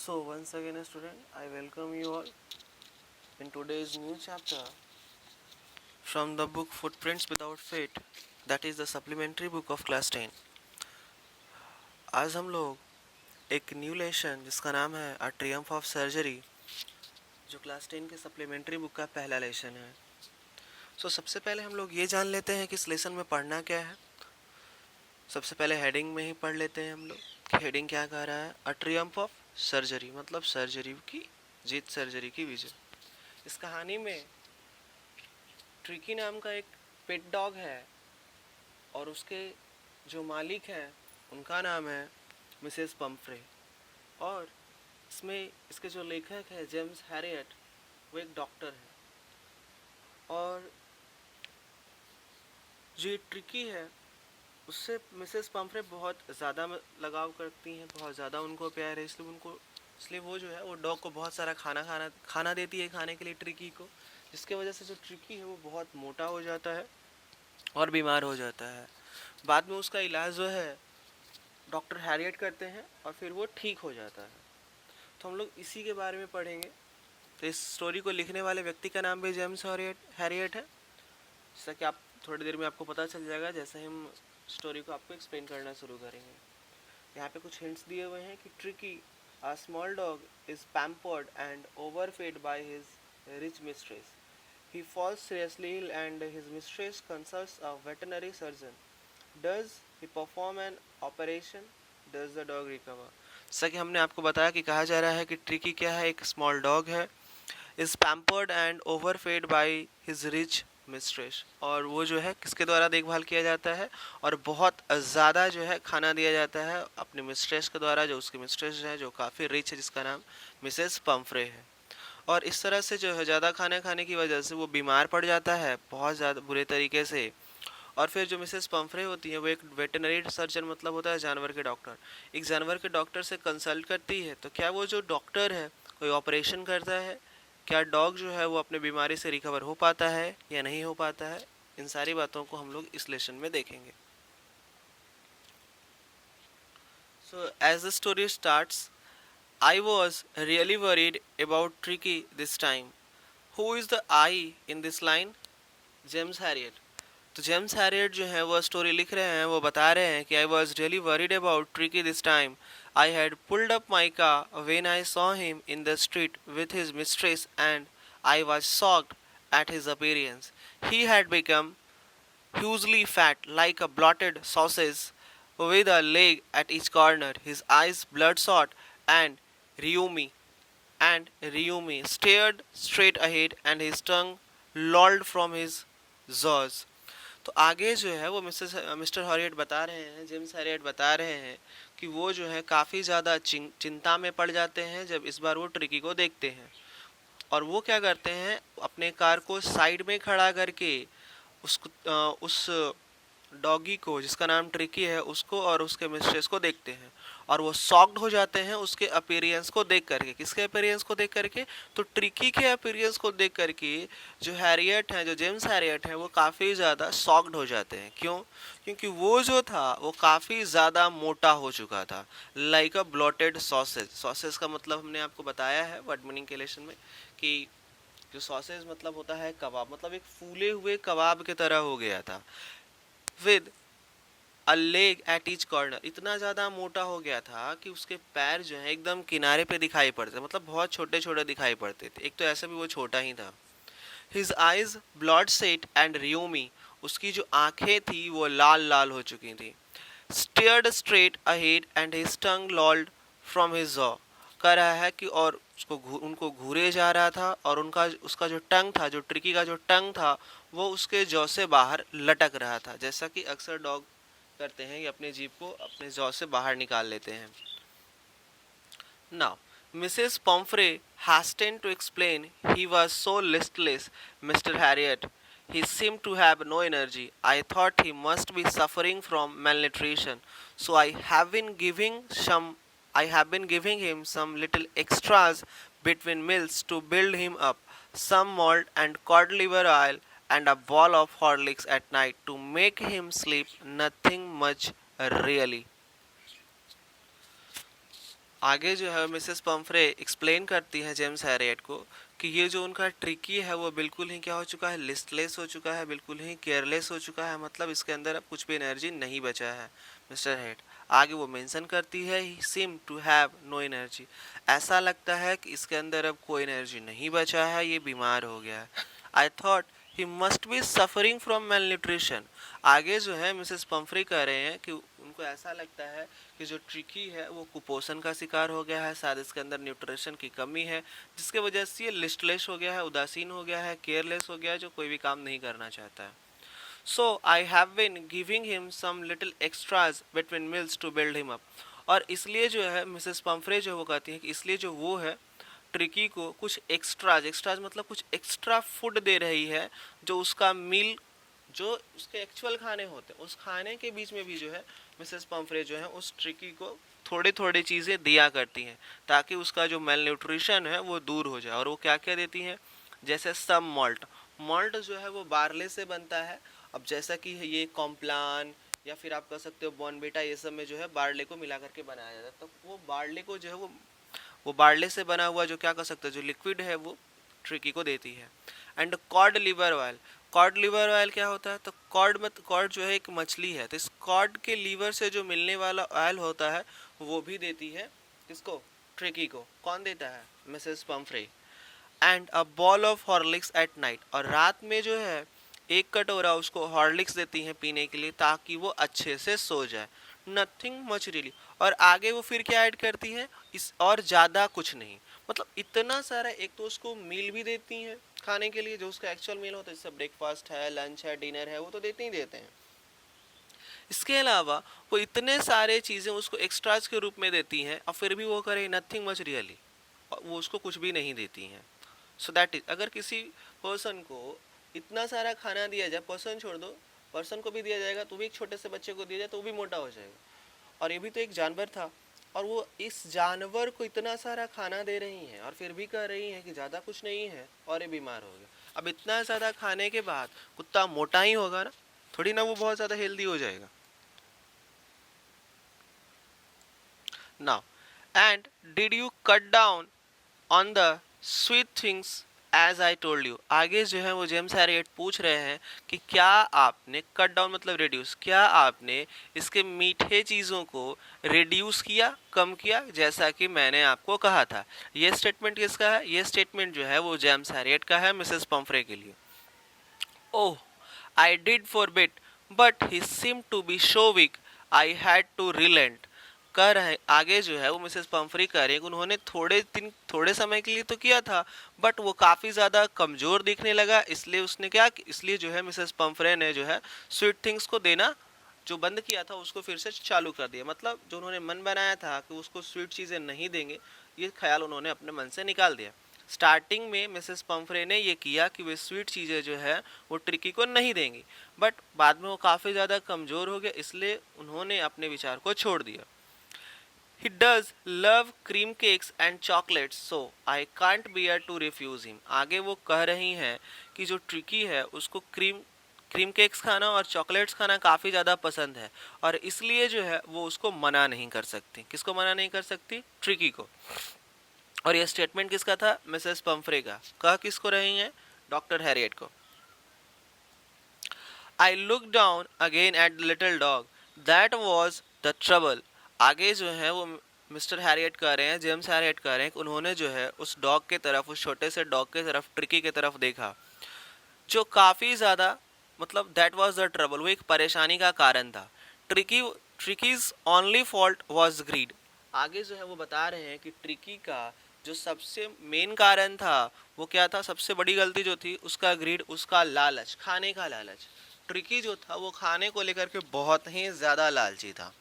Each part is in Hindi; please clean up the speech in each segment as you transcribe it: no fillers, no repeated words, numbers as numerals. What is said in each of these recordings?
So once again, student, I welcome you all in today's new chapter from the book Footprints Without Fate, that is the supplementary book of class 10. आज हम लोग एक न्यू लेसन जिसका नाम है अ ट्रियम्फ ऑफ सर्जरी, जो क्लास 10 के सप्लीमेंट्री बुक का पहला लेसन है। सबसे पहले हम लोग ये जान लेते हैं कि इस लेसन में पढ़ना क्या है। सबसे पहले हेडिंग में ही पढ़ लेते हैं हम लोग। हेडिंग क्या कह रहा है? अ ट्रियम्फ ऑफ सर्जरी, मतलब सर्जरी की जीत, सर्जरी की विजय। इस कहानी में ट्रिकी नाम का एक पेट डॉग है और उसके जो मालिक हैं उनका नाम है मिसेस पम्फ्रे। और इसमें इसके जो लेखक है जेम्स हैरियट, वो एक डॉक्टर है। और जो ये ट्रिकी है उससे मिसेस पम्फ्रे बहुत ज़्यादा लगाव करती हैं, बहुत ज़्यादा उनको प्यार है, इसलिए वो जो है वो डॉग को बहुत सारा खाना देती है खाने के लिए ट्रिकी को, जिसके वजह से जो ट्रिकी है वो बहुत मोटा हो जाता है और बीमार हो जाता है। बाद में उसका इलाज जो है डॉक्टर हैरियट करते हैं और फिर वो ठीक हो जाता है। तो हम लोग इसी के बारे में पढ़ेंगे। तो इस स्टोरी को लिखने वाले व्यक्ति का नाम भी जेम्स हैरियट है, जैसा कि आप थोड़ी देर में आपको पता चल जाएगा जैसे हम स्टोरी को आपको एक्सप्लेन करना शुरू करेंगे। यहाँ पे कुछ हिंट्स दिए हुए हैं कि Tricki, a small dog, is pampered and overfed by his rich mistress. He falls seriously ill and his mistress consults a veterinary surgeon. Does he perform an operation? Does the dog recover? जैसा कि हमने आपको बताया कि कहा जा रहा है कि ट्रिकी क्या है, एक स्मॉल डॉग है, is pampered and overfed by his rich mistress, और वो जो है किसके द्वारा देखभाल किया जाता है और बहुत ज़्यादा जो है खाना दिया जाता है अपने मिस्ट्रेस के द्वारा, जो उसकी मिस्ट्रेस है जो काफ़ी रिच है, जिसका नाम मिसेस पम्फ्रे है। और इस तरह से जो है ज़्यादा खाना खाने की वजह से वो बीमार पड़ जाता है बहुत ज़्यादा बुरे तरीके से। और फिर जो मिसेस पम्फ्रे होती है वो एक वेटनरी सर्जन, मतलब होता है जानवर के डॉक्टर, एक जानवर के डॉक्टर से कंसल्ट करती है। तो क्या वो जो डॉक्टर है कोई ऑपरेशन करता है? क्या डॉग जो है वो अपने बीमारी से रिकवर हो पाता है या नहीं हो पाता है? इन सारी बातों को हम लोग इस लेसन में देखेंगे। So as the story starts, I was really worried about Tricky this time. Who is the I in this line? James Harriet. तो जेम्स हैरियट जो है वो स्टोरी लिख रहे हैं, वो बता रहे हैं कि I was really worried about Tricky this time. I had pulled up my car when I saw him in the street with his mistress and I was shocked at his appearance. He had become hugely fat like a blotted sausage with a leg at each corner, his eyes bloodshot and rheumy Ryumi stared straight ahead and his tongue lolled from his jaws. तो आगे जो है वो मिस्टर हॉरियट बता रहे हैं, जेम्स हॉरियट बता रहे हैं कि वो जो है काफ़ी ज़्यादा चिंता में पड़ जाते हैं जब इस बार वो ट्रिकी को देखते हैं। और वो क्या करते हैं, अपने कार को साइड में खड़ा करके उस डॉगी को जिसका नाम ट्रिकी है उसको और उसके मिस्ट्रेस को देखते हैं। और वो शॉक्ड हो जाते हैं उसके अपीयरेंस को देख करके। किसके अपीयरेंस को देख करके? तो ट्रिकी के अपीयरेंस को देख करके जो हैरियट है, जो जेम्स हैरियट है, वो काफ़ी ज़्यादा शॉक्ड हो जाते हैं। क्यों? क्योंकि वो जो था वो काफ़ी ज़्यादा मोटा हो चुका था, लाइक अ ब्लॉटेड सॉसेज। सॉसेज का मतलब हमने आपको बताया है वर्ड मीनिंग के लेसन में कि जो सॉसेज मतलब होता है कबाब, मतलब एक फूले हुए कबाब की तरह हो गया था। With a leg at each corner, इतना ज़्यादा मोटा हो गया था कि उसके पैर जो है एकदम किनारे पे दिखाई पड़ते, मतलब बहुत छोटे छोटे दिखाई पड़ते थे। एक तो ऐसा भी वो छोटा ही था। His eyes bloodshot and rheumy, उसकी जो आंखें थी वो लाल लाल हो चुकी थी। Stared straight ahead and his tongue लॉल्ड from his jaw, कह रहा है कि और उनको घूरे जा रहा था और उसका जो टंग था, जो ट्रिकी का जो टंग था, वो उसके जॉ से बाहर लटक रहा था, जैसा कि अक्सर डॉग करते हैं कि अपने जीभ को अपने जॉ से बाहर निकाल लेते हैं। Now Mrs पॉम्फ्रे hastened to explain. He was so listless, Mr. Harriet. He seemed to have no energy. I thought he must be suffering from malnutrition, so I have been giving him some little extras between meals to build him up, some malt and cod liver oil and a ball of Horlicks at night to make him sleep. Nothing much really. आगे जो है मिसेस पम्फ्रे एक्सप्लेन करती है जेम्स हैरियट को कि ये जो उनका ट्रिकी है वो बिल्कुल ही क्या हो चुका है, लिस्टलेस हो चुका है, बिल्कुल ही केयरलेस हो चुका है, मतलब इसके अंदर अब कुछ भी एनर्जी नहीं बचा है। मिस्टर हेड आगे वो मेंशन करती है he seem to have no energy, ऐसा लगता है कि इसके अंदर अब कोई एनर्जी नहीं बचा है, ये बीमार हो गया है। I thought he must be suffering from mail nutrition. आगे जो है मिसेस पम्फ्री कह रहे हैं कि उनको ऐसा लगता है कि जो ट्रिकी है वो कुपोषण का शिकार हो गया है, शायद इसके अंदर न्यूट्रिशन की कमी है, जिसके वजह से ये लिस्टलेस हो गया है, उदासीन हो गया है, केयरलेस हो गया है, जो कोई भी काम नहीं करना चाहता है। So I have been giving him some little extras between meals to build him up. और इसलिए जो है मिसेस पम्फ्रे जो वो कहती है कि इसलिए जो वो है ट्रिकी को कुछ एक्स्ट्राज, एक्स्ट्राज मतलब कुछ एक्स्ट्रा फूड दे रही है, जो उसका मील, जो उसके एक्चुअल खाने होते हैं उस खाने के बीच में भी जो है मिसेस पम्फ्रे जो है उस ट्रिकी को थोड़ी थोड़ी चीज़ें दिया करती हैं, ताकि उसका जो मेल न्यूट्रिशन है वो दूर हो जाए। और वो क्या क्या देती हैं, जैसे सम मॉल्ट, मॉल्ट जो है वो बार्ले से बनता है। अब जैसा कि ये कॉम्प्लान या फिर आप कह सकते हो बॉर्नविटा, ये सब में जो है बार्ले को मिला करके बनाया जाता है, तो वो बार्ले को जो है वो बार्ले से बना हुआ जो क्या कर सकते हैं जो लिक्विड है वो ट्रिकी को देती है। And cod liver oil, cod liver oil क्या होता है, तो कॉड जो है एक मछली है, तो इस कॉड के लीवर से जो मिलने वाला ऑयल होता है वो भी देती है किसको, ट्रिकी को। कौन देता है, Mrs Pomfrey. And a ball of Horlicks at night, और रात में जो है एक कटोरा उसको हॉर्लिक्स देती हैं पीने के लिए, ताकि वो अच्छे से सो जाए। Nothing much really. और आगे वो फिर क्या ऐड करती है, इस और ज़्यादा कुछ नहीं, मतलब इतना सारा, एक तो उसको मील भी देती हैं खाने के लिए, जो उसका एक्चुअल मील होता है, जैसे ब्रेकफास्ट है, लंच है, डिनर है, वो तो देते ही देते हैं। इसके अलावा वो इतने सारे चीज़ें उसको एक्स्ट्राज के रूप में देती हैं, और फिर भी वो करे नथिंग मच रियली, वो उसको कुछ भी नहीं देती हैं। सो दैट इज, अगर किसी पर्सन को इतना सारा खाना दिया जाए, पर्सन छोड़ दो, पर्सन को भी दिया जाएगा तो भी, एक छोटे से बच्चे को दिया जाए तो भी मोटा हो जाएगा। और ये भी तो एक जानवर था, और वो इस जानवर को इतना सारा खाना दे रही हैं और फिर भी कह रही हैं कि ज़्यादा कुछ नहीं है, और ये बीमार हो गया। अब इतना ज़्यादा खाने के बाद कुत्ता मोटा ही होगा ना, थोड़ी ना वो बहुत ज़्यादा हेल्दी हो जाएगा। Now, and did you cut down on the sweet things as I told you. आगे जो है वो जेम्स हैरियट पूछ रहे हैं कि क्या आपने कट डाउन मतलब रिड्यूस, क्या आपने इसके मीठे चीज़ों को रिड्यूस किया, कम किया, जैसा कि मैंने आपको कहा था। ये स्टेटमेंट किसका है, ये स्टेटमेंट जो है वो जेम्स हैरियट का है मिसेस पम्फ्रे के लिए। Oh, I did for bit but he seem to be so weak, I had to relent. कह रहे आगे जो है वो मिसेस पम्फ्री कह रही है कि उन्होंने थोड़े समय के लिए तो किया था, बट वो काफ़ी ज़्यादा कमज़ोर दिखने लगा, इसलिए उसने क्या, इसलिए जो है मिसेस पम्फ्रे ने जो है स्वीट थिंग्स को देना जो बंद किया था उसको फिर से चालू कर दिया। मतलब जो उन्होंने मन बनाया था कि उसको स्वीट चीज़ें नहीं देंगे, ये ख्याल उन्होंने अपने मन से निकाल दिया। स्टार्टिंग में मिसेस पम्फ्रे ने ये किया कि वे स्वीट चीज़ें जो है वो ट्रिकी को नहीं देंगी, बट बाद में वो काफ़ी ज़्यादा कमज़ोर हो गया, इसलिए उन्होंने अपने विचार को छोड़ दिया। He does love cream cakes and chocolates, so I can't bear to refuse him. आगे वो कह रही हैं कि जो ट्रिकी है उसको क्रीम केक्स खाना और चॉकलेट्स खाना काफ़ी ज़्यादा पसंद है, और इसलिए जो है वो उसको मना नहीं कर सकती। किसको मना नहीं कर सकती, ट्रिकी को। और ये स्टेटमेंट किसका था, मिसेस पम्फ्रे का। कह किसको रही हैं, डॉक्टर हैरियट को। I look down again at the little dog, that was the trouble. आगे जो है वो मिस्टर हैरियट कह रहे हैं, जेम्स हैरियट कह रहे हैं कि उन्होंने जो है उस डॉग के तरफ, उस छोटे से डॉग के तरफ, ट्रिकी के तरफ देखा, जो काफ़ी ज़्यादा, मतलब दैट वाज द ट्रबल, वो एक परेशानी का कारण था। Tricky's only fault was greed. आगे जो है वो बता रहे हैं कि ट्रिकी का जो सबसे मेन कारण था वो क्या था, सबसे बड़ी गलती जो थी उसका ग्रीड, उसका लालच, खाने का लालच। ट्रिकी जो था वो खाने को लेकर के बहुत ही ज़्यादा लालची था।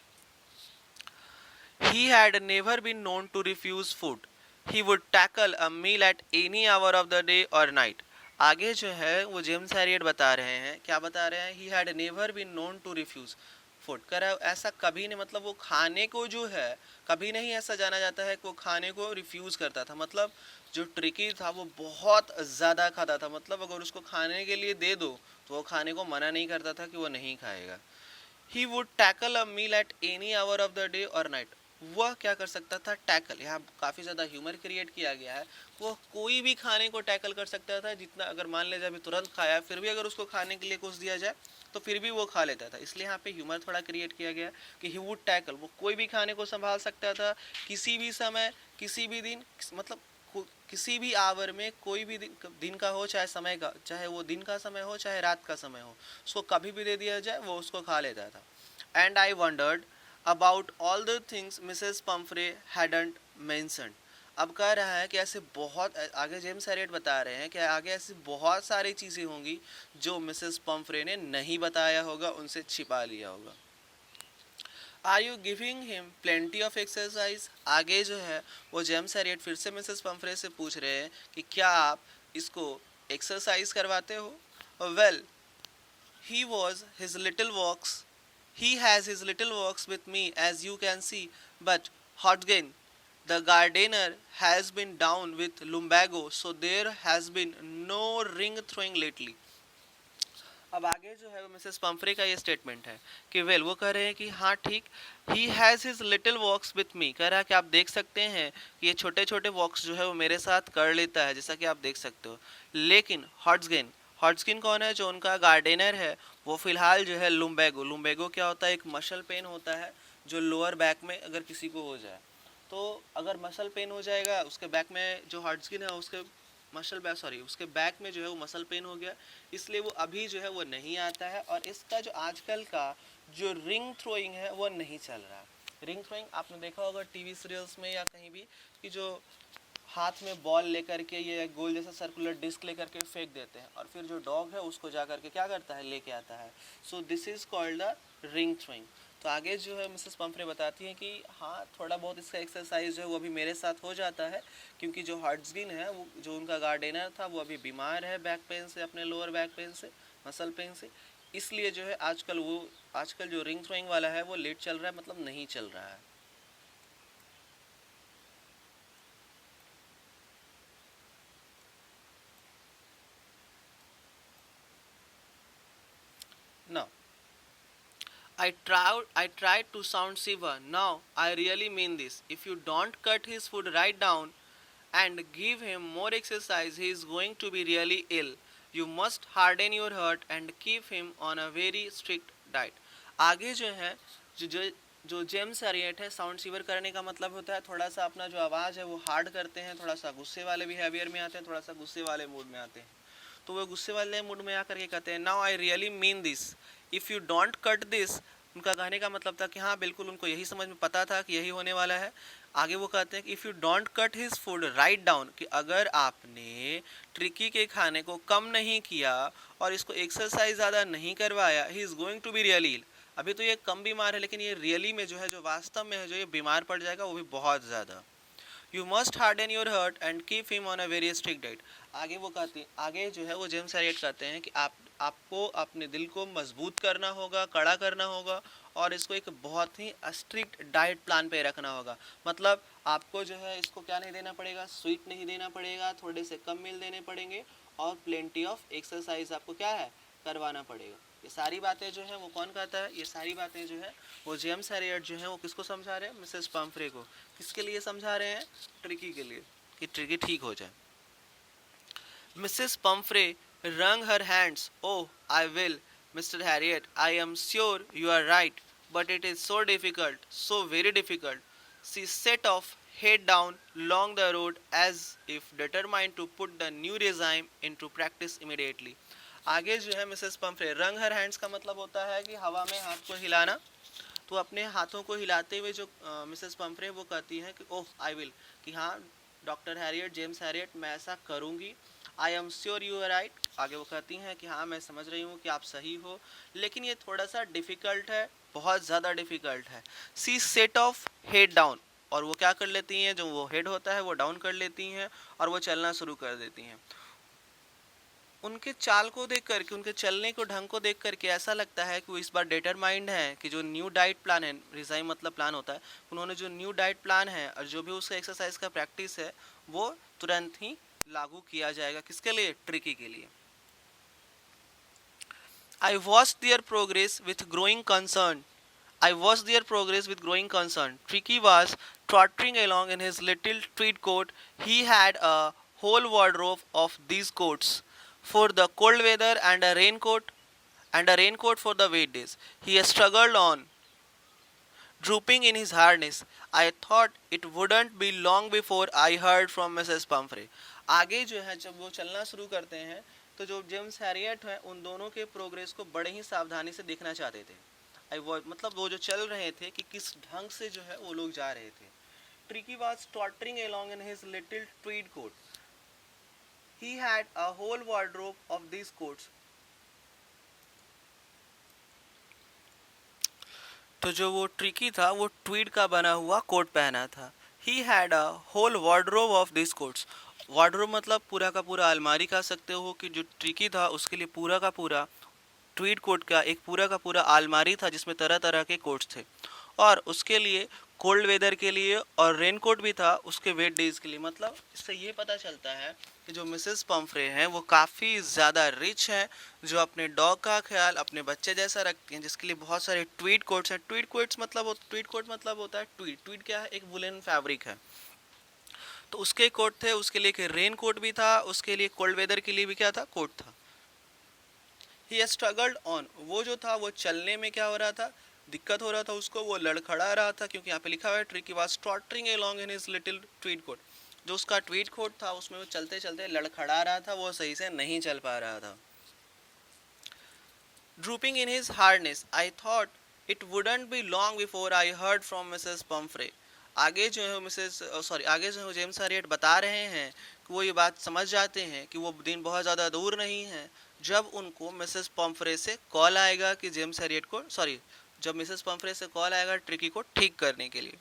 He had never been known to refuse food. He would tackle a meal at any hour of the day or night. आगे जो है वो जेम्स हैरियट बता रहे हैं, क्या बता रहे हैं, he had never been known to refuse food. कर ऐसा कभी नहीं, मतलब वो खाने को जो है कभी नहीं ऐसा जाना जाता है कि वो खाने को रिफ्यूज़ करता था। मतलब जो ट्रिकी था वो बहुत ज़्यादा खाता था, मतलब अगर उसको खाने के लिए दे दो तो वो खाने को मना नहीं करता था कि वो नहीं खाएगा। He would tackle a meal at any hour of the day और नाइट। वह क्या कर सकता था, टैकल, यहाँ काफ़ी ज़्यादा ह्यूमर क्रिएट किया गया है। वो कोई भी खाने को टैकल कर सकता था, जितना अगर मान लीजिए अभी तुरंत खाया, फिर भी अगर उसको खाने के लिए कुछ दिया जाए तो फिर भी वो खा लेता था। इसलिए यहाँ पे ह्यूमर थोड़ा क्रिएट किया गया कि ही वुड टैकल, वो कोई भी खाने को संभाल सकता था, किसी भी समय, किसी भी दिन, मतलब किसी भी आवर में, कोई भी दिन का हो चाहे समय का, चाहे वो दिन का समय हो चाहे रात का समय हो, उसको कभी भी दे दिया जाए वो उसको खा लेता था। And I wandered about all the things Mrs Pomfrey hadn't mentioned. अब कह रहा है कि ऐसे बहुत आगे जेम्स हैरियट बता रहे हैं कि आगे ऐसी बहुत सारी चीज़ें होंगी जो मिसेस पम्फ्रे ने नहीं बताया होगा, उनसे छिपा लिया होगा। Are you giving him plenty of exercise? आगे जो है वो जेम्स हैरियट फिर से मिसेस पम्फ्रे से पूछ रहे हैं कि क्या आप इसको एक्सरसाइज करवाते हो? Well, he was his little walks. He has his little walks with me, as you can see. But Hodgkin, the gardener, has been down with lumbago, so there has been no ring throwing lately. अब आगे जो है वो मिसेस पम्फ्रे का ये स्टेटमेंट है कि वेल, वो कह रहे हैं कि हाँ ठीक, he has his little walks with me, कह रहा है कि आप देख सकते हैं कि ये छोटे छोटे वॉक्स जो है वो मेरे साथ कर लेता है, जैसा कि आप देख सकते हो। लेकिन हॉट्सगिन, हॉट्सगिन कौन है? जो उनका गार्डनर है, वो फिलहाल जो है लुम्बेगो, लुम्बेगो क्या होता है? एक मसल पेन होता है जो लोअर बैक में अगर किसी को हो जाए, तो अगर मसल पेन हो जाएगा उसके बैक में, जो हॉट्सगिन है उसके मसल बैक, सॉरी, उसके बैक में जो है वो मसल पेन हो गया, इसलिए वो अभी जो है वो नहीं आता है। और इसका जो आजकल का जो रिंग थ्रोइंग है वो नहीं चल रहा। रिंग थ्रोइंग आपने देखा होगा टीवी सीरियल्स में या कहीं भी, कि जो हाथ में बॉल लेकर के ये गोल जैसा सर्कुलर डिस्क लेकर के फेंक देते हैं, और फिर जो डॉग है उसको जा करके क्या करता है, लेके आता है। So this is called the ring throwing. तो आगे जो है मिसेस पम्फ्रे बताती हैं कि हाँ, थोड़ा बहुत इसका एक्सरसाइज जो है वो अभी मेरे साथ हो जाता है, क्योंकि जो हॉट्सगिन है, वो जो उनका गार्डनर था, वो अभी बीमार है बैक पेन से, अपने लोअर बैक पेन से, मसल पेन से, इसलिए जो है आजकल जो रिंग थ्रोइंग वाला है वो लेट चल रहा है, मतलब नहीं चल रहा है। ना, I tried to sound Siva. Now I really mean this. If you don't cut his food right down and give him more exercise, he is going to be really ill. You must harden your heart and keep him on a very strict diet. आगे जो है, जो जो जो जेम्स हैरियट है, साउंड सीवर करने का मतलब होता है थोड़ा सा अपना जो आवाज़ है वो हार्ड करते हैं, थोड़ा सा गुस्से वाले बिहेवियर में आते हैं, थोड़ा सा गुस्से वाले मूड में आते हैं। तो वो गुस्से वाले मूड में आकर के कहते हैं, now I really mean this, if you don't cut this. उनका कहने का मतलब था कि हाँ बिल्कुल, उनको यही समझ में पता था कि यही होने वाला है। आगे वो कहते हैं कि if you don't cut his food write down, कि अगर आपने ट्रिकी के खाने को कम नहीं किया और इसको एक्सरसाइज ज़्यादा नहीं करवाया, he is going to be really ill. अभी तो ये कम बीमार है, लेकिन ये रियली में जो है, जो वास्तव में है, जो ये बीमार पड़ जाएगा, वो भी बहुत ज़्यादा। You must harden your heart and keep him on a very strict diet. आगे जो है वो जेम्स हैरियट कहते हैं कि आपको अपने दिल को मजबूत करना होगा, कड़ा करना होगा, और इसको एक बहुत ही स्ट्रिक्ट डाइट प्लान पे रखना होगा। मतलब आपको जो है इसको क्या नहीं देना पड़ेगा, स्वीट नहीं देना पड़ेगा, थोड़े से कम मील देने पड़ेंगे, और प्लेंटी ऑफ एक्सरसाइज आपको क्या है, करवाना पड़ेगा। ये सारी बातें जो है वो कौन कहता है, ये सारी बातें जो है वो जेम्स हैरियट जो है वो किसको समझा रहे हैं, मिसेस पम्फ्रे को। किसके लिए समझा रहे हैं, ट्रिकी के लिए, कि ट्रिकी ठीक हो जाए। Mrs. Pumphrey wrung her hands. Oh, I will, Mr. Harriet. I am sure you are right, but it is so difficult, so very difficult. She set off, head down along the road as if determined to put the new regime into practice immediately. आगे जो है मिसेस पम्फ्रे, रंग हर हैंड्स का मतलब होता है कि हवा में हाथ को हिलाना। तो अपने हाथों को हिलाते हुए जो मिसेस पम्फ्रे वो कहती हैं कि ओह आई विल, कि हाँ डॉक्टर हैरियट, जेम्स हैरियट, मैं ऐसा करूँगी। I am sure you are right, आगे वो कहती हैं कि हाँ मैं समझ रही हूँ कि आप सही हो, लेकिन ये थोड़ा सा डिफ़िकल्ट है, बहुत ज़्यादा डिफ़िकल्ट है। सी सेट ऑफ हेड डाउन, और वो क्या कर लेती हैं, जो वो हेड होता है वो डाउन कर लेती हैं और वो चलना शुरू कर देती हैं। उनके चाल को देख करके, उनके चलने को ढंग को देख करके ऐसा लगता है कि वो इस बार डिटरमाइंड है कि जो न्यू डाइट प्लान है, रिजाइम मतलब प्लान होता है, उन्होंने जो न्यू डाइट प्लान है और जो भी उसका एक्सरसाइज का प्रैक्टिस है वो तुरंत ही लागू किया जाएगा। किसके लिए, ट्रिकी के लिए। I watch there progress with growing concern. I watched their progress with growing concern. Tricky was tottering along in his little tweed coat. He had a whole wardrobe of these coats for the cold weather and a raincoat for the wet days. He struggled on, drooping in his harness. I thought it wouldn't be long before I heard from Mrs Pomfrey. आगे जो है जब वो चलना शुरू करते हैं तो जो जेम्स हैरियट है उन दोनों के प्रोग्रेस को बड़े ही सावधानी से देखना चाहते थे. मतलब वो जो चल रहे थे कि किस ढंग से जो है वो लोग जा रहे थे. Tricky was tottering along in his little tweed coat. He had a whole wardrobe of these coats. तो जो वो ट्रिकी था वो ट्वीड का बना हुआ कोट पहना था. He had a whole wardrobe of this coats. Wardrobe मतलब पूरा का पूरा अलमारी कह सकते हो कि जो ट्रिकी था उसके लिए पूरा का पूरा ट्वीड कोट का एक पूरा का पूरा अलमारी था जिसमें तरह तरह के कोट्स थे. और उसके लिए कोल्ड वेदर के लिए और रेन कोट भी था उसके वेट डेज के लिए. मतलब इससे ये पता चलता है कि जो मिसेस पम्फ्रे हैं वो काफ़ी ज़्यादा रिच हैं, जो अपने डॉग का ख्याल अपने बच्चे जैसा रखती हैं, जिसके लिए बहुत सारे ट्वीड कोट्स हैं. ट्वीड कोट मतलब होता है ट्वीड. ट्वीड क्या है? एक वुलन फैब्रिक है. तो उसके कोट थे, उसके लिए एक रेन कोट भी था, उसके लिए कोल्ड वेदर के लिए भी क्या था? कोट था. ही स्ट्रगल्ड ऑन. वो जो था वो चलने में क्या हो रहा था? दिक्कत हो रहा था उसको. वो लड़खड़ा रहा था क्योंकि यहाँ पे लिखा हुआ है Tricki was tottering along in his little tweed coat. जो उसका ट्वीड कोट था उसमें वो चलते चलते लड़खड़ा रहा था, वो सही से नहीं चल पा रहा था. Drooping in his hardness I thought it wouldn't be long before I heard from Mrs Pomfrey. आगे जो है आगे जो है जेम्स हैरियट बता रहे हैं कि वो ये बात समझ जाते हैं कि वो दिन बहुत ज़्यादा दूर नहीं है जब उनको मिसेस पम्फ्रे से कॉल आएगा कि जेम्स हैरियट को जब मिसेस पम्फ्रे से कॉल आएगा ट्रिकी को ठीक करने के लिए.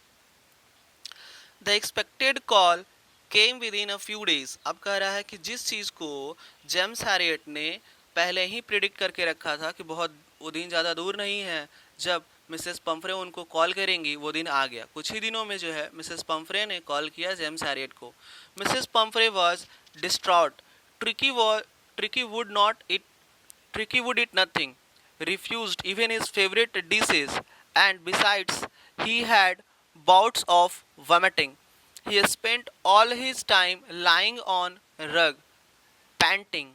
The expected call came with in a few days. अब कह रहा है कि जिस चीज़ को जेम्स हैरियट ने पहले ही प्रिडिक्ट करके रखा था कि बहुत वो दिन ज़्यादा दूर नहीं है जब मिसेस पम्फ्रे उनको कॉल करेंगी, वो दिन आ गया. कुछ ही दिनों में जो है मिसेस पम्फ्रे ने कॉल किया जेम्स हैरियट को. Mrs Pomfrey was distraught. Tricky would not it Tricky would eat nothing, refused even his favorite dishes, and besides, he had bouts of vomiting. He spent all his time lying on a rug, panting.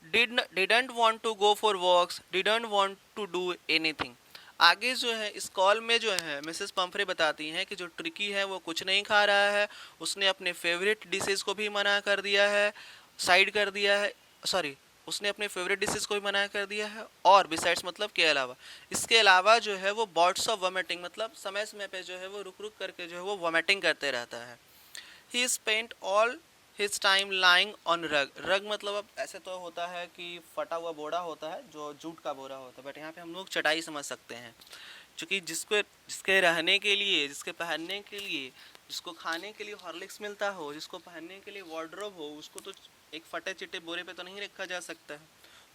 Didn't want to go for walks, didn't want to do anything. आगे जो है इस कॉल में जो है मिसेस पम्फ्रे बताती हैं कि जो ट्रिकी है वो कुछ नहीं खा रहा है. उसने अपने फेवरेट डिशेस को भी मना कर दिया है, साइड कर दिया है. सॉरी, उसने अपने फेवरेट डिशेस को भी मना कर दिया है. और बिसाइड्स मतलब के अलावा, इसके अलावा जो है वो बॉट्स ऑफ वॉमिटिंग मतलब समय समय पे जो है वो रुक रुक करके जो है वो वॉमिटिंग करते रहता है. ही spent all his time lying on रग. रग मतलब अब ऐसे तो होता है कि फटा हुआ बोरा होता है, जो जूट का बोरा होता है, बट यहाँ पे हम लोग चटाई समझ सकते हैं. क्योंकि जिसके रहने के लिए, जिसके पहनने के लिए, जिसको खाने के लिए हॉर्लिक्स मिलता हो, जिसको पहनने के लिए वार्डरोब हो, उसको तो एक फटे चिटे बोरे पे तो नहीं रखा जा सकता है.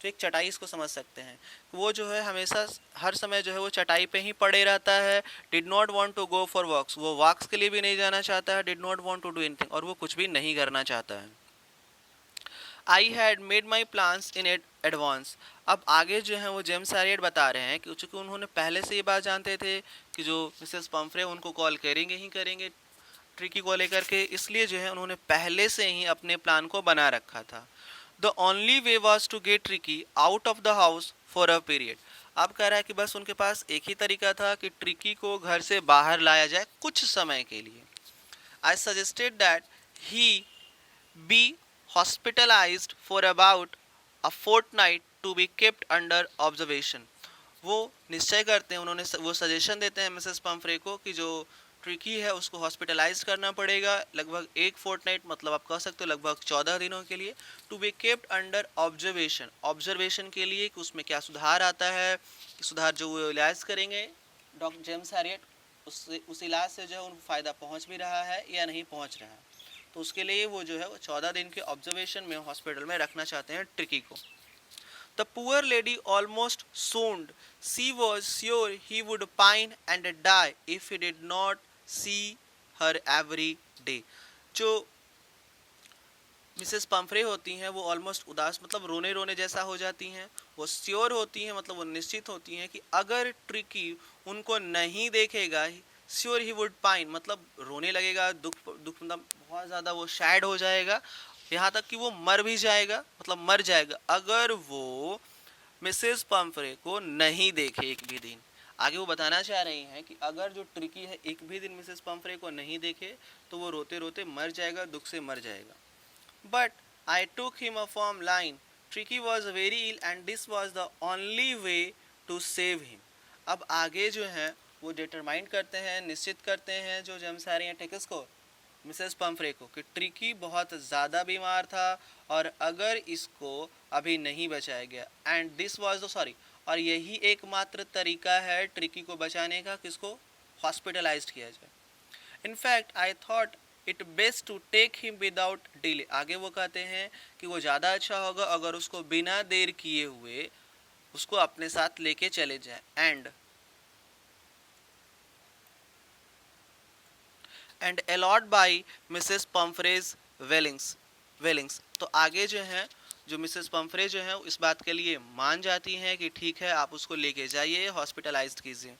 तो एक चटाई इसको समझ सकते हैं. वो जो है हमेशा हर समय जो है वो चटाई पे ही पड़े रहता है. Did not want to go for walks. वो वॉक्स के लिए भी नहीं जाना चाहता है. Did not want to do anything, और वो कुछ भी नहीं करना चाहता है. I had made my plans in advance. अब आगे जो है वो जेम्स हैरियट बता रहे हैं कि चूँकि उन्होंने पहले से ये बात जानते थे कि जो मिसेस पम्फ्रे उनको कॉल करेंगे ही करेंगे ट्रिकी को लेकर के, इसलिए जो है उन्होंने पहले से ही अपने प्लान को बना रखा था. The only way was to get Tricki out of the house for a period. अब कह रहा है कि बस उनके पास एक ही तरीका था कि ट्रिकी को घर से बाहर लाया जाए कुछ समय के लिए. I suggested that he be hospitalized for about a fortnight to be kept under observation. वो निश्चय करते हैं, उन्होंने वो सजेशन देते हैं मिसेस पम्फ्रे को कि जो ट्रिकी है उसको हॉस्पिटलाइज करना पड़ेगा लगभग एक फोर्टनाइट, मतलब आप कह सकते हो लगभग 14 दिनों के लिए. To be kept under observation. Observation के लिए कि उसमें क्या सुधार आता है, कि सुधार जो वो इलाज करेंगे डॉक्टर जेम्स हैरियट, उस इलाज से जो है उनको फ़ायदा पहुंच भी रहा है या नहीं पहुंच रहा है. तो उसके लिए वो जो है वो 14 दिन के ऑब्जर्वेशन में हॉस्पिटल में रखना चाहते हैं ट्रिकी को. The poor lady almost swooned. She was sure he would pine and die if he did not see her every day. जो मिसेस पम्फ्रे होती हैं वो ऑलमोस्ट उदास मतलब रोने रोने जैसा हो जाती हैं. वो श्योर होती हैं मतलब वो निश्चित होती हैं कि अगर ट्रिकी उनको नहीं देखेगा, श्योर ही वुड पाइन, मतलब रोने लगेगा, दुख दुख मतलब बहुत ज़्यादा वो सैड हो जाएगा, यहाँ तक कि वो मर भी जाएगा, मतलब मर जाएगा अगर वो मिसेस पंफरे को नहीं देखे एक भी दिन। आगे वो बताना चाह रही हैं कि अगर जो ट्रिकी है एक भी दिन मिसेस पंफरे को नहीं देखे तो वो रोते रोते मर जाएगा, दुख से मर जाएगा। But I took him a firm line, Tricki was very ill and this was the only way to save him. अब आगे जो है वो डिटरमाइन करते हैं, निश्चित करते हैं जो जेम्स हैरी हैं टेकस को, मिसेस पंफरे को, कि ट्रिकी बहुत ज़्यादा बीमार था और अगर इसको अभी नहीं बचाया गया and this was the sorry, और यही एकमात्र तरीका है ट्रिकी को बचाने का, किसको, हॉस्पिटलाइज्ड किया जाए। In fact I thought it best to take him without delay. आगे वो कहते हैं कि वो ज़्यादा अच्छा होगा अगर उसको बिना देर किए हुए उसको अपने साथ लेके चले जाए। And a lot by Mrs Pumphrey's wailings. तो आगे जो है जो मिसेस पम्फ्रे जो है इस बात के लिए मान जाती हैं कि ठीक है आप उसको लेके जाइए, हॉस्पिटलाइज्ड कीजिए।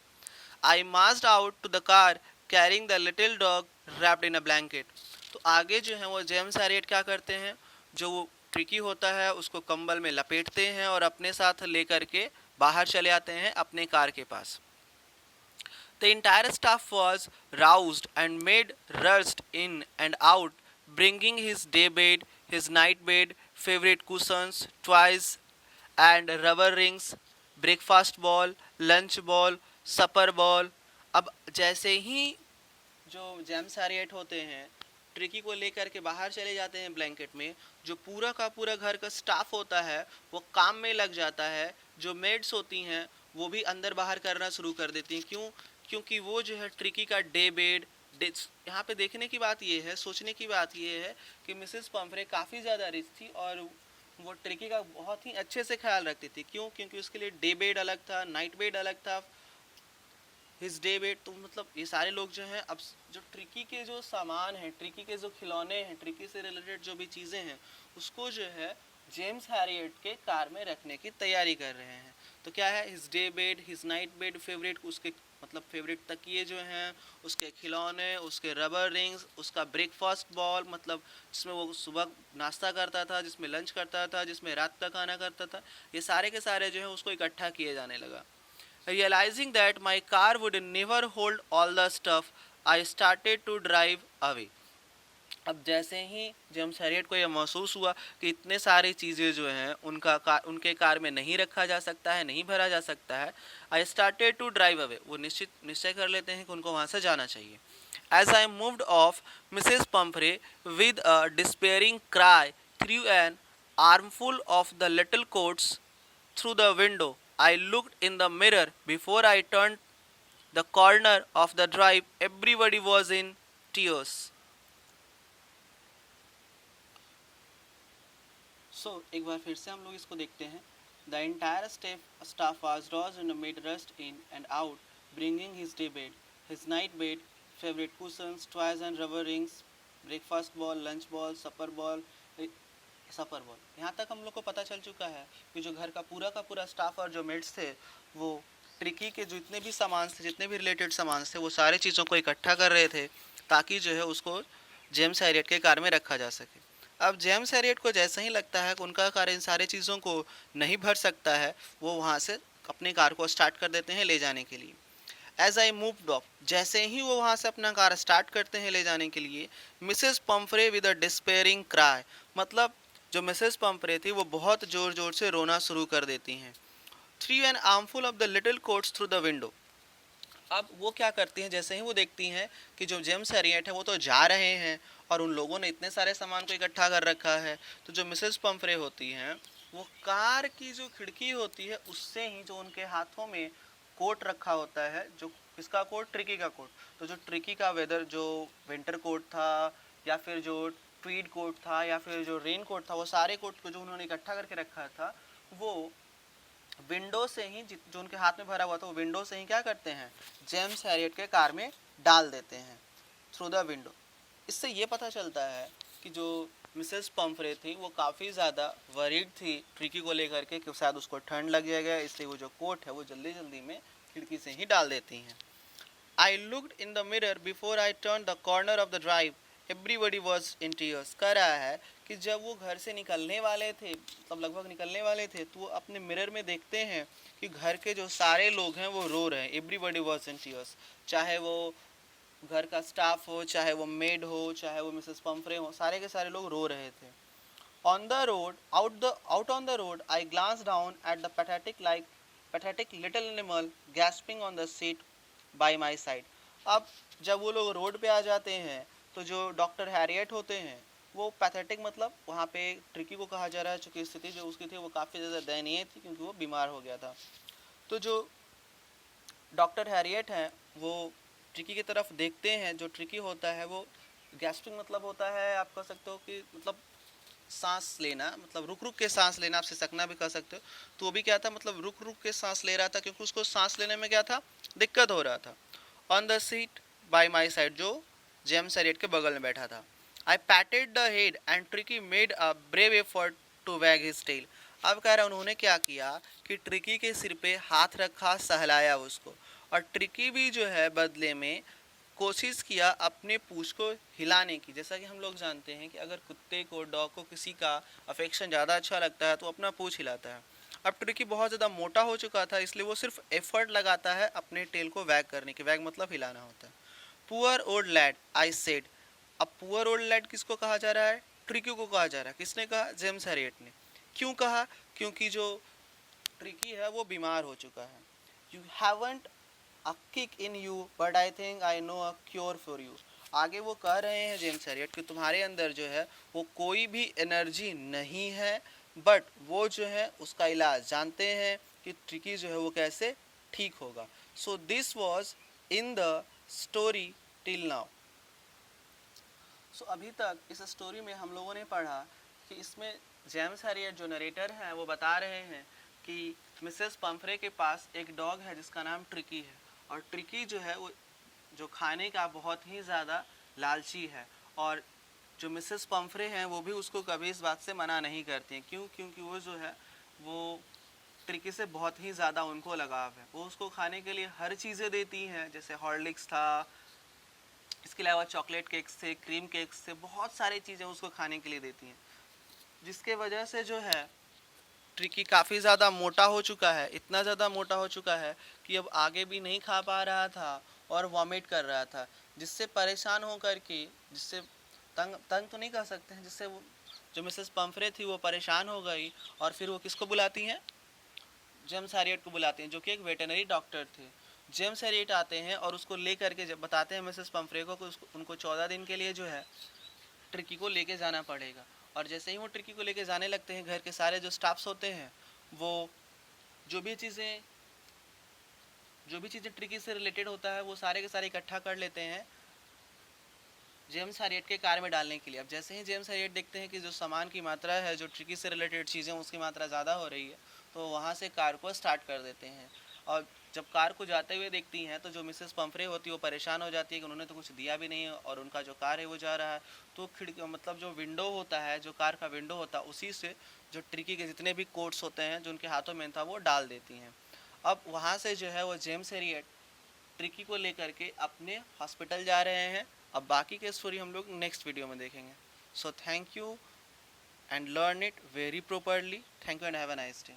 I marched out to the car carrying the little dog wrapped in a blanket. तो आगे जो है वो जेम्स हैरियट क्या करते हैं, जो वो ट्रिकी होता है उसको कंबल में लपेटते हैं और अपने साथ लेकर के बाहर चले आते हैं अपने कार के पास। The entire staff was roused and made rushed in and out, bringing his day bed, his night bed, favorite cushions, toys, and rubber rings, breakfast ball, lunch ball, supper ball. अब जैसे ही जो जेम्स हैरियट होते हैं ट्रिकी को लेकर के बाहर चले जाते हैं ब्लैंकेट में, जो पूरा का पूरा घर का स्टाफ होता है वो काम में लग जाता है, जो मेड्स होती हैं वो भी अंदर बाहर करना शुरू कर देती हैं। क्यों? क्योंकि वो जो है ट्रिकी का डे बेड, यहाँ पे देखने की बात ये है, सोचने की बात ये है कि मिसेस पम्फ्रे काफ़ी ज़्यादा रिच थी और वो ट्रिकी का बहुत ही अच्छे से ख्याल रखती थी। क्यों? क्योंकि उसके लिए डे बेड अलग था, नाइट बेड अलग था, हिज डे बेड। तो मतलब ये सारे लोग जो हैं, अब जो ट्रिकी के जो सामान हैं, ट्रिकी के जो खिलौने हैं, ट्रिकी से रिलेटेड जो भी चीज़ें हैं, उसको जो है जेम्स हैरियट के कार में रखने की तैयारी कर रहे हैं। तो क्या है, his day bed, his night bed, favourite, उसके मतलब फेवरेट तकिए जो हैं, उसके खिलौने, उसके रबर रिंग्स, उसका ब्रेकफास्ट बॉल, मतलब जिसमें वो सुबह नाश्ता करता था, जिसमें लंच करता था, जिसमें रात का खाना करता था, ये सारे के सारे जो है उसको इकट्ठा किए जाने लगा। Realizing that my car would never hold all the stuff, I started to drive away. अब जैसे ही जेम्स हैरियट को यह महसूस हुआ कि इतने सारी चीज़ें जो हैं उनके कार में नहीं रखा जा सकता है, नहीं भरा जा सकता है, I started to drive away, वो निश्चय कर लेते हैं कि उनको वहाँ से जाना चाहिए। As I moved off, Mrs Pumphrey with a despairing cry through an armful of the little coats through the window. I looked in the mirror before I turned the corner of the drive. Everybody was in tears. So, एक बार फिर से हम लोग इसको देखते हैं. The entire staff was roused and made rushed in and out, bringing his day bed, his night bed, favorite cushions, toys and rubber rings, breakfast ball, lunch ball, supper ball, यहाँ तक हम लोग को पता चल चुका है कि जो घर का पूरा स्टाफ और जो मेड्स थे वो ट्रिकी के जो इतने भी सामान थे, जितने भी रिलेटेड सामान थे, वो सारे चीज़ों को इकट्ठा कर रहे थे ताकि जो है उसको जेम्स हैरियट के कार में रखा जा सके। अब जेम्स हैरियट को जैसे ही लगता है कि उनका कार इन सारी चीज़ों को नहीं भर सकता है, वो वहाँ से अपनी कार को स्टार्ट कर देते हैं ले जाने के लिए। एज आई मूव्ड ऑफ, जैसे ही वो वहाँ से अपना कार स्टार्ट करते हैं ले जाने के लिए, Mrs Pomfrey with a despairing cry, मतलब जो मिसेस पम्फ्रे थी वो बहुत ज़ोर ज़ोर से रोना शुरू कर देती हैं। Through an armful of the little quotes through the window. अब वो क्या करती हैं, जैसे ही वो देखती हैं कि जो जेम्स हैरियट है वो तो जा रहे हैं और उन लोगों ने इतने सारे सामान को इकट्ठा कर रखा है, तो जो मिसेस पम्फ्रे होती हैं वो कार की जो खिड़की होती है उससे ही जो उनके हाथों में कोट रखा होता है, जो किसका कोट, ट्रिकी का कोट, तो जो ट्रिकी का वेदर जो विंटर कोट था या फिर जो ट्वीड कोट था या फिर जो रेन कोट था, वो सारे कोट को जो उन्होंने इकट्ठा करके रखा था वो विंडो से ही, जो उनके हाथ में भरा हुआ था वो विंडो से ही क्या करते हैं, जेम्स हैरियट के कार में डाल देते हैं थ्रू द विंडो। इससे ये पता चलता है कि जो मिसेस पम्फ्रे थी वो काफ़ी ज़्यादा वरीड थी ट्रिकी को लेकर के कि शायद उसको ठंड लग जाएगा, इसलिए वो जो कोट है वो जल्दी जल्दी में खिड़की से ही डाल देती हैं। I looked in the mirror before I turned the corner of the drive. Everybody was in tears. कह रहा है कि जब वो घर से निकलने वाले थे, मतलब लगभग निकलने वाले थे, तो वो अपने मिरर में देखते हैं कि घर के जो सारे लोग हैं वो रो रहे हैं. Everybody was in tears. चाहे वो घर का स्टाफ हो, चाहे वो मेड हो, चाहे वो मिसेस पंफरे हो, सारे के सारे लोग रो रहे थे. On the road, out on the road, I glanced down at the pathetic little animal gasping on the seat by my side. अब जब वो लोग रोड पे आ जाते हैं तो जो डॉक्टर हैरियट होते हैं वो पैथेटिक, मतलब वहाँ पे ट्रिकी को कहा जा रहा है, चूँकि स्थिति जो उसकी थी वो काफ़ी ज़्यादा दयनीय थी क्योंकि वो बीमार हो गया था. तो जो डॉक्टर हैरियट हैं वो ट्रिकी की तरफ देखते हैं. जो ट्रिकी होता है वो गैस्पिंग मतलब होता है, आप कह सकते हो कि मतलब सांस लेना, मतलब रुक रुक के सांस लेना, आप सिसकना भी कह सकते हो. तो वो भी क्या था, मतलब रुक रुक के सांस ले रहा था क्योंकि उसको सांस लेने में क्या था, दिक्कत हो रहा था. On the seat by my side, जो जेम्स हैरियट के बगल में बैठा था. I patted the head and Tricki made a brave effort to wag his tail. अब कह रहा है उन्होंने क्या किया कि ट्रिकी के सिर पे हाथ रखा, सहलाया उसको, और ट्रिकी भी जो है बदले में कोशिश किया अपने पूंछ को हिलाने की. जैसा कि हम लोग जानते हैं कि अगर कुत्ते को, डॉग को किसी का अफेक्शन ज़्यादा अच्छा लगता है तो अपना पूंछ हिलाता है. अब ट्रिकी बहुत ज़्यादा मोटा हो चुका था, इसलिए वो सिर्फ एफर्ट लगाता है अपने टेल को वैग करने की. वैग मतलब हिलाना होता है. Poor old lad, I said. अब पुअर ओल्ड लैड किसको कहा जा रहा है, ट्रिकी को कहा जा रहा है. किसने कहा, जेम्स हैरियट ने. क्यों कहा, क्योंकि जो ट्रिकी है वो बीमार हो चुका है. You haven't a kick in you but I think I know a cure for you. आगे वो कह रहे हैं जेम्स हैरियट कि तुम्हारे अंदर जो है वो कोई भी एनर्जी नहीं है, बट वो जो है उसका इलाज जानते हैं कि ट्रिकी जो है वो कैसे ठीक होगा. So this was in the story till now. So अभी तक इस स्टोरी में हम लोगों ने पढ़ा कि इसमें जेम्स हैरियट जो नरेटर हैं वो बता रहे हैं कि मिसेस पंफरे के पास एक डॉग है जिसका नाम ट्रिकी है, और ट्रिकी जो है वो जो खाने का बहुत ही ज़्यादा लालची है, और जो मिसेस पंफरे हैं वो भी उसको कभी इस बात से मना नहीं करती हैं. क्यों, क्योंकि वो जो है वो ट्रिकी से बहुत ही ज़्यादा उनको लगाव है. वो उसको खाने के लिए हर चीज़ें देती हैं, जैसे हॉर्लिक्स था, इसके अलावा चॉकलेट केक्स थे, क्रीम केक्स थे, बहुत सारी चीज़ें उसको खाने के लिए देती हैं, जिसके वजह से जो है ट्रिकी काफ़ी ज़्यादा मोटा हो चुका है. इतना ज़्यादा मोटा हो चुका है कि अब आगे भी नहीं खा पा रहा था और वॉमिट कर रहा था, जिससे परेशान होकर के, जिससे तंग तंग तो नहीं कह सकते हैं, जिससे वो जो मिसेस पंफरे थी वो परेशान हो गई, और फिर वो किसको बुलाती हैं, जेम्स हैरियट को बुलाते हैं जो कि एक वेटनरी डॉक्टर थे. जेम्स हैरियट आते हैं और उसको ले करके जब बताते हैं मिसेस पंफरे को कि उनको 14 दिन के लिए जो है ट्रिकी को लेके जाना पड़ेगा. और जैसे ही वो ट्रिकी को लेके जाने लगते हैं, घर के सारे जो स्टाफ्स होते हैं वो जो भी चीज़ें ट्रिकी से रिलेटेड होता है वो सारे के सारे इकट्ठा कर लेते हैं जेम्स हैरियट के कार में डालने के लिए. अब जैसे ही जेम्स हैरियट देखते हैं कि जो सामान की मात्रा है, जो ट्रिकी से रिलेटेड चीज़ें उसकी मात्रा ज़्यादा हो रही है, तो वहाँ से कार को स्टार्ट कर देते हैं. और जब कार को जाते हुए देखती हैं तो जो मिसेस पंफरे होती है वो परेशान हो जाती है कि उन्होंने तो कुछ दिया भी नहीं है और उनका जो कार है वो जा रहा है. तो खिड़की, मतलब जो विंडो होता है, जो कार का विंडो होता है, उसी से जो ट्रिकी के जितने भी कोट्स होते हैं जो उनके हाथों में था वो डाल देती हैं. अब वहाँ से जो है वो जेम्स हैरियट ट्रिकी को लेकर के अपने हॉस्पिटल जा रहे हैं. अब बाकी के स्टोरी हम लोग नेक्स्ट वीडियो में देखेंगे. So thank you and learn it very properly. Thank you and have a nice day.